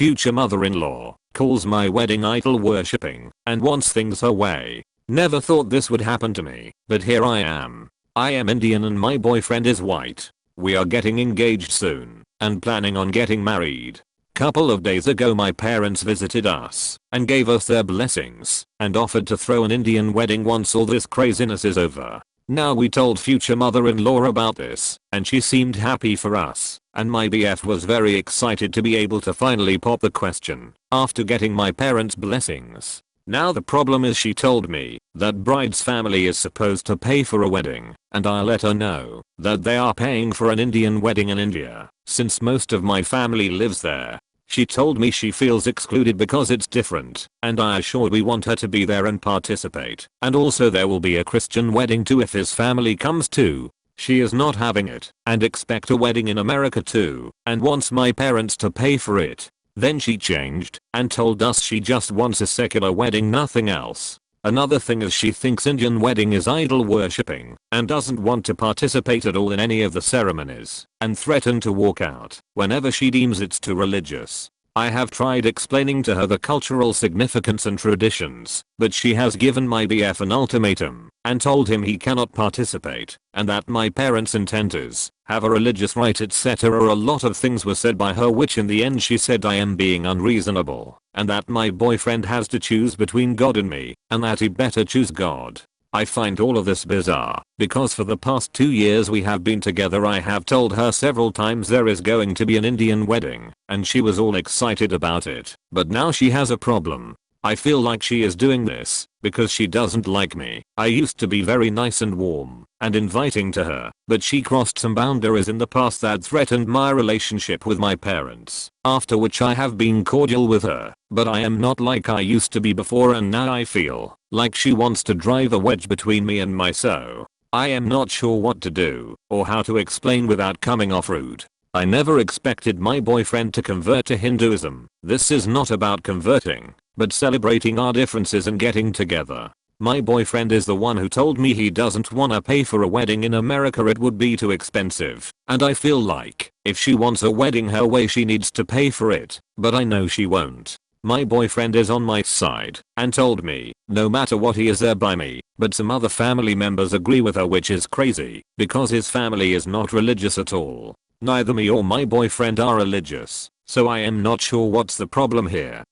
future mother-in-law calls my wedding idol worshipping and wants things her way. Never thought this would happen to me, but here I am. I am Indian and my boyfriend is white. We are getting engaged soon and planning on getting married. Couple of days ago my parents visited us and gave us their blessings and offered to throw an Indian wedding once all this craziness is over. Now we told future mother-in-law about this and she seemed happy for us, and my BF was very excited to be able to finally pop the question after getting my parents' blessings. Now the problem is she told me that bride's family is supposed to pay for a wedding, and I let her know that they are paying for an Indian wedding in India since most of my family lives there. She told me she feels excluded because it's different, and I assured we want her to be there and participate, and also there will be a Christian wedding too if his family comes too. She is not having it and expect a wedding in America too and wants my parents to pay for it. Then she changed and told us she just wants a secular wedding, nothing else. Another thing is she thinks Indian wedding is idol worshipping and doesn't want to participate at all in any of the ceremonies and threatened to walk out whenever she deems it's too religious. I have tried explaining to her the cultural significance and traditions, but she has given my BF an ultimatum and told him he cannot participate and that my parents' intent is have a religious rite, etc. A lot of things were said by her which in the end she said I am being unreasonable and that my boyfriend has to choose between God and me and that he better choose God. I find all of this bizarre because for the past 2 years we have been together. I have told her several times there is going to be an Indian wedding and she was all excited about it, but now she has a problem. I feel like she is doing this because she doesn't like me. I used to be very nice and warm and inviting to her, but she crossed some boundaries in the past that threatened my relationship with my parents, after which I have been cordial with her, but I am not like I used to be before, and now I feel like she wants to drive a wedge between me and my so. I am not sure what to do or how to explain without coming off rude. I never expected my boyfriend to convert to Hinduism. This is not about converting, but celebrating our differences and getting together. My boyfriend is the one who told me he doesn't wanna pay for a wedding in America, it would be too expensive, and I feel like if she wants a wedding her way she needs to pay for it, but I know she won't. My boyfriend is on my side and told me no matter what he is there by me, but some other family members agree with her, which is crazy because his family is not religious at all. Neither me or my boyfriend are religious, so I am not sure what's the problem here.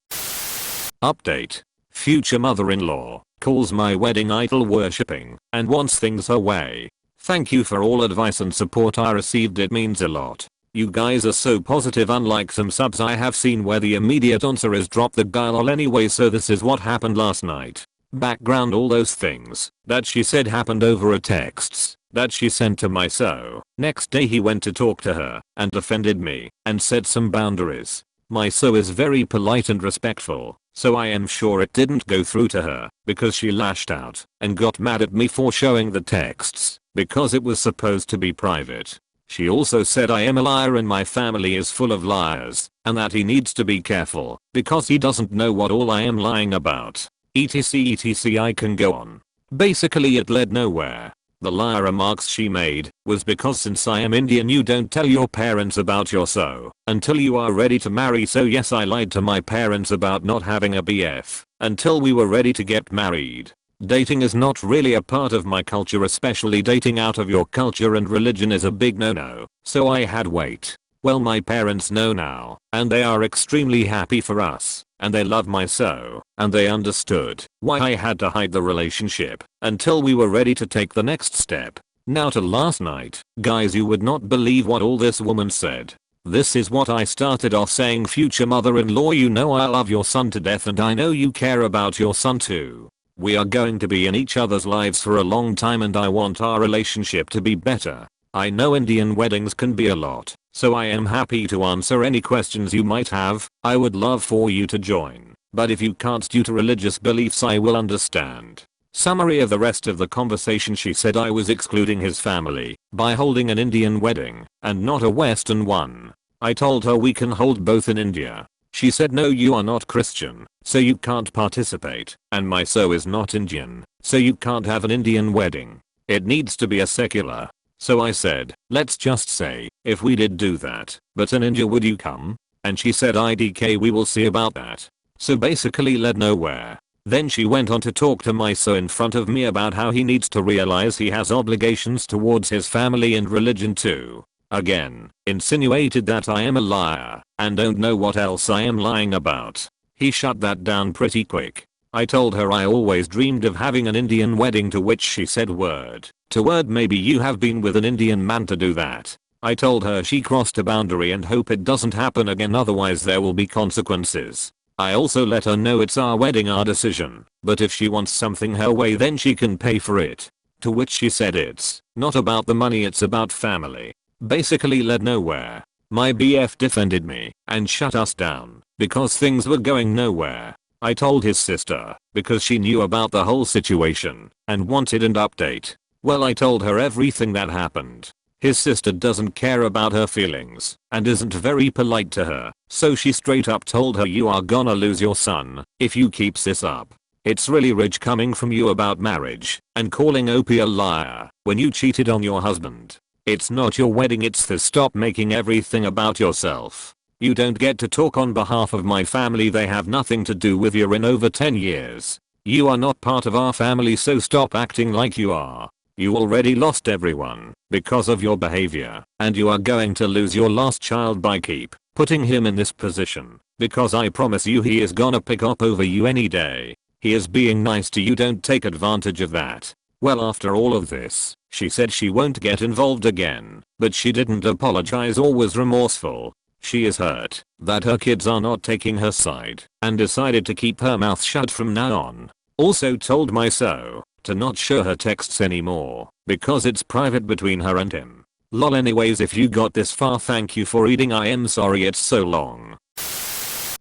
Update. Future mother-in-law calls my wedding idol worshipping and wants things her way. Thank you for all advice and support I received, it means a lot. You guys are so positive, unlike some subs I have seen where the immediate answer is drop the guy lol. Anyway, so this is what happened last night. Background: all those things that she said happened over a texts that she sent to my so. Next day he went to talk to her and offended me and set some boundaries. My so is very polite and respectful, so I am sure it didn't go through to her because she lashed out and got mad at me for showing the texts because it was supposed to be private. She also said I am a liar and my family is full of liars and that he needs to be careful because he doesn't know what all I am lying about. etc. I can go on. Basically it led nowhere. The liar remarks she made was because since I am Indian you don't tell your parents about your so until you are ready to marry. So yes, I lied to my parents about not having a BF until we were ready to get married. Dating is not really a part of my culture, especially dating out of your culture and religion is a big no-no, so I had wait. Well, my parents know now and they are extremely happy for us. And they love my so, and they understood why I had to hide the relationship until we were ready to take the next step. Now to last night, guys, you would not believe what all this woman said. This is what I started off saying: future mother-in-law, you know I love your son to death and I know you care about your son too. We are going to be in each other's lives for a long time and I want our relationship to be better. I know Indian weddings can be a lot, so I am happy to answer any questions you might have. I would love for you to join, but if you can't due to religious beliefs I will understand. Summary of the rest of the conversation: she said I was excluding his family by holding an Indian wedding and not a Western one. I told her we can hold both in India. She said no, you are not Christian, so you can't participate, and my so is not Indian, so you can't have an Indian wedding. It needs to be a secular. So I said, let's just say, if we did do that, but in India would you come? and she said IDK we will see about that. So basically led nowhere. Then she went on to talk to my son in front of me about how he needs to realize he has obligations towards his family and religion too. Again, insinuated that I am a liar and don't know what else I am lying about. He shut that down pretty quick. I told her I always dreamed of having an Indian wedding, to which she said word to word, maybe you have been with an Indian man to do that. I told her she crossed a boundary and hope it doesn't happen again, otherwise there will be consequences. I also let her know it's our wedding, our decision, but if she wants something her way then she can pay for it. To which she said it's not about the money, it's about family. Basically led nowhere. My BF defended me and shut us down because things were going nowhere. I told his sister because she knew about the whole situation and wanted an update. Well, I told her everything that happened. His sister doesn't care about her feelings and isn't very polite to her, so she straight up told her, you are gonna lose your son if you keeps this up. It's really rich coming from you about marriage and calling OP a liar when you cheated on your husband. It's not your wedding, it's this. Stop making everything about yourself. You don't get to talk on behalf of my family, they have nothing to do with you in over 10 years. You are not part of our family, so stop acting like you are. You already lost everyone because of your behavior, and you are going to lose your last child by keep putting him in this position, because I promise you he is gonna pick up over you any day. He is being nice to you, don't take advantage of that. Well, after all of this, she said she won't get involved again, but she didn't apologize or was remorseful. She is hurt that her kids are not taking her side and decided to keep her mouth shut from now on. Also told my so to not show her texts anymore because it's private between her and him. Lol, anyways, if you got this far, thank you for reading. I am sorry it's so long.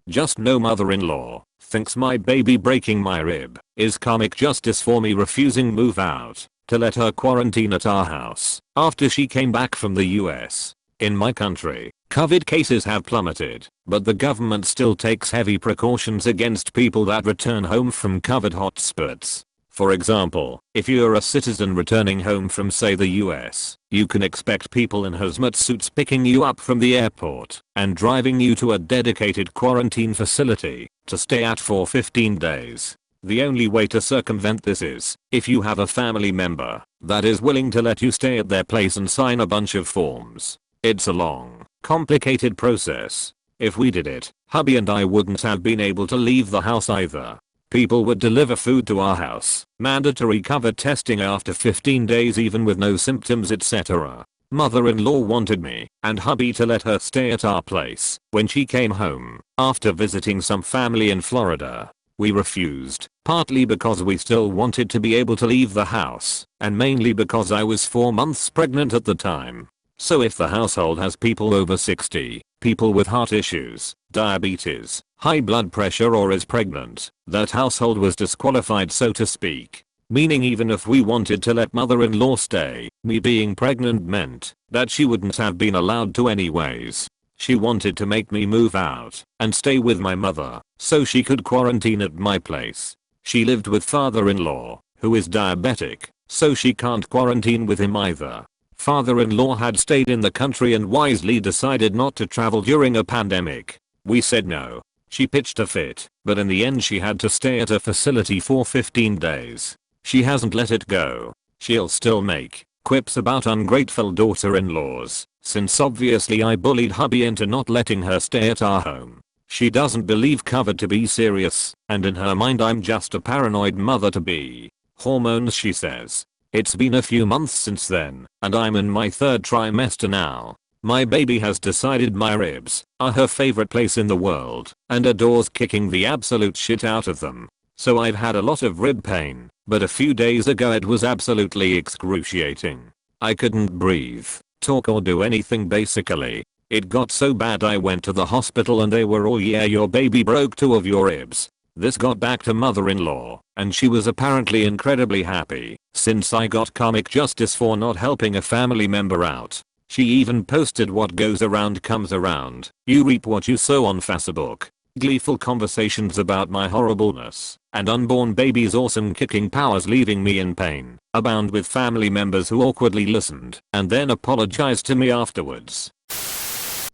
Just no mother-in-law thinks my baby breaking my rib is karmic justice for me refusing move out to let her quarantine at our house after she came back from the US. In my country, COVID cases have plummeted, but the government still takes heavy precautions against people that return home from COVID hotspots. For example, if you're a citizen returning home from, say, the US, you can expect people in hazmat suits picking you up from the airport and driving you to a dedicated quarantine facility to stay at for 15 days. The only way to circumvent this is if you have a family member that is willing to let you stay at their place and sign a bunch of forms. It's a long, complicated process. If we did it, hubby and I wouldn't have been able to leave the house either. People would deliver food to our house, mandatory COVID testing after 15 days even with no symptoms, etc. Mother-in-law wanted me and hubby to let her stay at our place when she came home after visiting some family in Florida. We refused, partly because we still wanted to be able to leave the house, and mainly because I was 4 months pregnant at the time. So if the household has people over 60, people with heart issues, diabetes, high blood pressure, or is pregnant, that household was disqualified, so to speak. Meaning even if we wanted to let mother-in-law stay, me being pregnant meant that she wouldn't have been allowed to anyways. She wanted to make me move out and stay with my mother so she could quarantine at my place. She lived with father-in-law, who is diabetic, so she can't quarantine with him either. Father-in-law had stayed in the country and wisely decided not to travel during a pandemic. We said no. She pitched a fit, but in the end she had to stay at a facility for 15 days. She hasn't let it go. She'll still make quips about ungrateful daughter-in-laws, since obviously I bullied hubby into not letting her stay at our home. She doesn't believe COVID to be serious, and in her mind I'm just a paranoid mother-to-be. Hormones, she says. It's been a few months since then, and I'm in my 3rd trimester now. My baby has decided my ribs are her favorite place in the world and adores kicking the absolute shit out of them. So I've had a lot of rib pain, but a few days ago it was absolutely excruciating. I couldn't breathe, talk, or do anything basically. It got so bad I went to the hospital and they were all, yeah, your baby broke 2 of your ribs. This got back to mother-in-law, and she was apparently incredibly happy, since I got karmic justice for not helping a family member out. She even posted what goes around comes around. You reap what you sow on Facebook. Gleeful conversations about my horribleness and unborn baby's awesome kicking powers leaving me in pain abound, with family members who awkwardly listened and then apologized to me afterwards.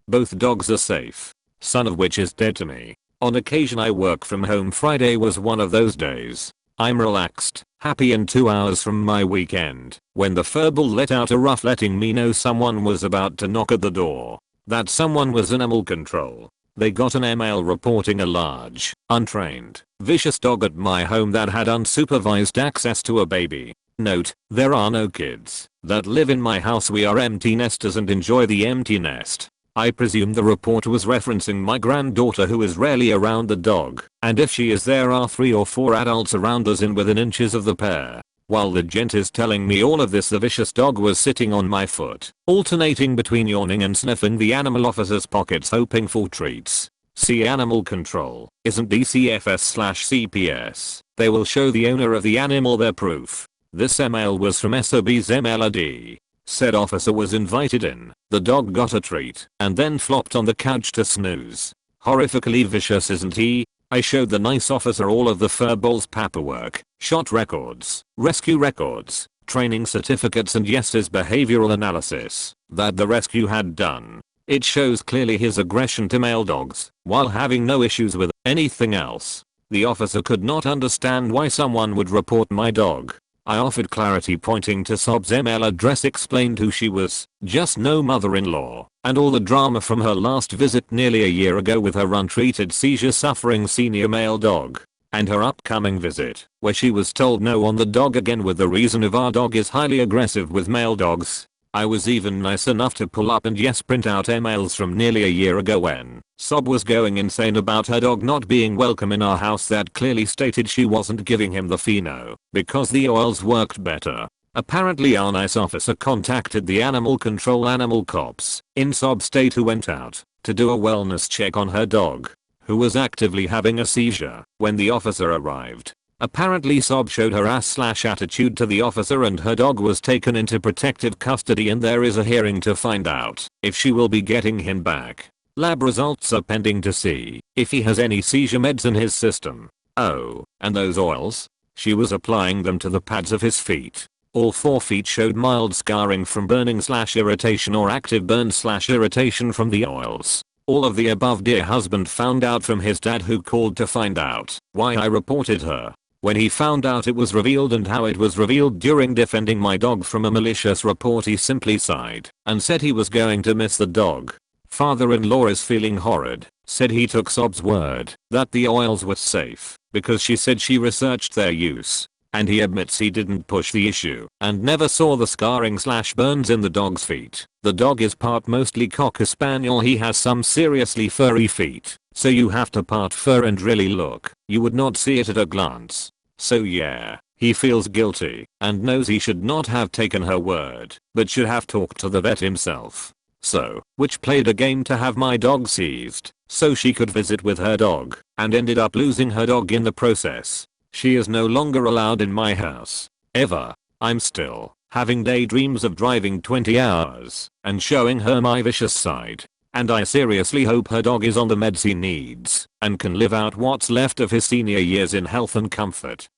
Both dogs are safe. son of which is dead to me. On occasion I work from home. Friday was one of those days. I'm relaxed, happy and 2 hours from my weekend, when the furball let out a rough letting me know someone was about to knock at the door. That someone was animal control. They got an email reporting a large, untrained, vicious dog at my home that had unsupervised access to a baby. Note, there are no kids that live in my house. We are empty nesters and enjoy the empty nest. I presume the report was referencing my granddaughter, who is rarely around the dog, and if she is, there are 3 or 4 adults around us in within inches of the pair. While the gent is telling me all of this, the vicious dog was sitting on my foot, alternating between yawning and sniffing the animal officer's pockets hoping for treats. See animal control, isn't DCFS/CPS. They will show the owner of the animal their proof. This email was from SOB's MLAD. Said officer was invited in, the dog got a treat, and then flopped on the couch to snooze. Horrifically vicious, isn't he? I showed the nice officer all of the furball's paperwork, shot records, rescue records, training certificates, and yes, his behavioral analysis that the rescue had done. It shows clearly his aggression to male dogs, while having no issues with anything else. The officer could not understand why someone would report my dog. I offered clarity, pointing to Sob's email address, explained who she was, just no mother-in-law, and all the drama from her last visit nearly a year ago with her untreated seizure-suffering senior male dog, and her upcoming visit, where she was told no on the dog again with the reason of our dog is highly aggressive with male dogs. I was even nice enough to pull up and yes, print out emails from nearly a year ago when Sob was going insane about her dog not being welcome in our house that clearly stated she wasn't giving him the pheno because the oils worked better. Apparently our nice officer contacted the animal control animal cops in Sob state, who went out to do a wellness check on her dog, who was actively having a seizure when the officer arrived. Apparently Sob showed her ass/attitude to the officer and her dog was taken into protective custody, and there is a hearing to find out if she will be getting him back. Lab results are pending to see if he has any seizure meds in his system. Oh, and those oils? She was applying them to the pads of his feet. All 4 feet showed mild scarring from burning/irritation or active burn/irritation from the oils. All of the above dear husband found out from his dad, who called to find out why I reported her. When he found out, it was revealed, and how it was revealed during defending my dog from a malicious report, he simply sighed and said he was going to miss the dog. Father-in-law is feeling horrid, said he took Sob's word that the oils were safe because she said she researched their use, and he admits he didn't push the issue and never saw the scarring/burns in the dog's feet. The dog is part mostly Cocker Spaniel. He has some seriously furry feet, so you have to part fur and really look. You would not see it at a glance. So yeah, he feels guilty and knows he should not have taken her word, but should have talked to the vet himself. So, which played a game to have my dog seized so she could visit with her dog, and ended up losing her dog in the process. She is no longer allowed in my house. Ever. I'm still having daydreams of driving 20 hours and showing her my vicious side. And I seriously hope her dog is on the meds he needs and can live out what's left of his senior years in health and comfort.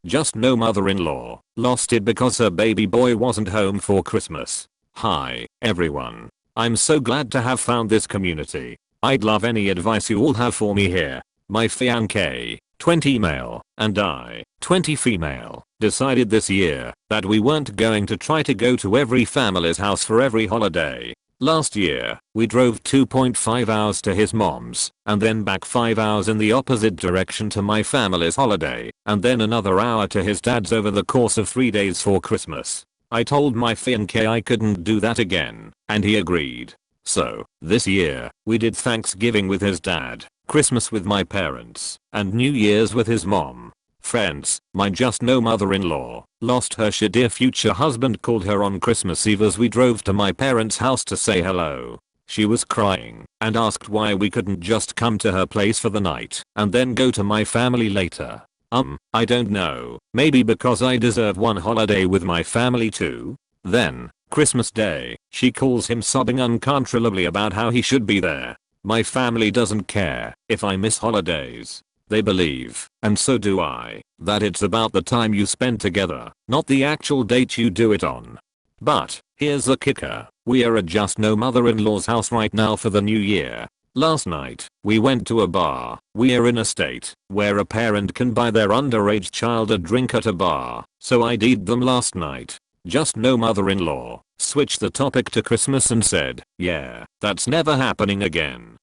Just no mother-in-law lost it because her baby boy wasn't home for Christmas. Hi, everyone. I'm so glad to have found this community. I'd love any advice you all have for me here. My fiancé, 20 male, and I, 20 female, decided this year that we weren't going to try to go to every family's house for every holiday. Last year, we drove 2.5 hours to his mom's, and then back 5 hours in the opposite direction to my family's holiday, and then another hour to his dad's over the course of 3 days for Christmas. I told my fiancé I couldn't do that again, and he agreed. So, this year, we did Thanksgiving with his dad, Christmas with my parents, and New Year's with his mom. Friends, my just no mother-in-law lost her shit. Dear future husband called her on Christmas Eve as we drove to my parents' house to say hello. She was crying and asked why we couldn't just come to her place for the night and then go to my family later. I don't know, maybe because I deserve one holiday with my family too? Then, Christmas Day, she calls him sobbing uncontrollably about how he should be there. My family doesn't care if I miss holidays. They believe, and so do I, that it's about the time you spend together, not the actual date you do it on. But, here's the kicker, we are at just no mother-in-law's house right now for the new year. Last night, we went to a bar. We're in a state where a parent can buy their underage child a drink at a bar, so I would them last night. Just no mother-in-law switched the topic to Christmas and said, yeah, that's never happening again.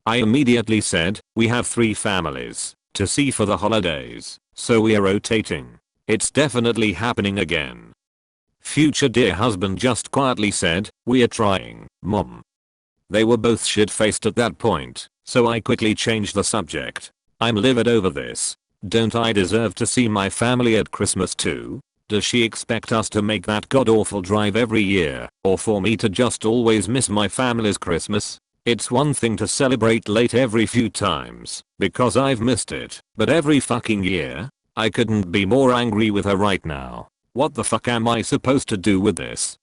I immediately said, we have 3 families to see for the holidays, so we are rotating. It's definitely happening again. Future dear husband just quietly said, we are trying, mom. They were both shit-faced at that point, so I quickly changed the subject. I'm livid over this. Don't I deserve to see my family at Christmas too? Does she expect us to make that god-awful drive every year, or for me to just always miss my family's Christmas? It's one thing to celebrate late every few times, because I've missed it, but every fucking year? I couldn't be more angry with her right now. What the fuck am I supposed to do with this?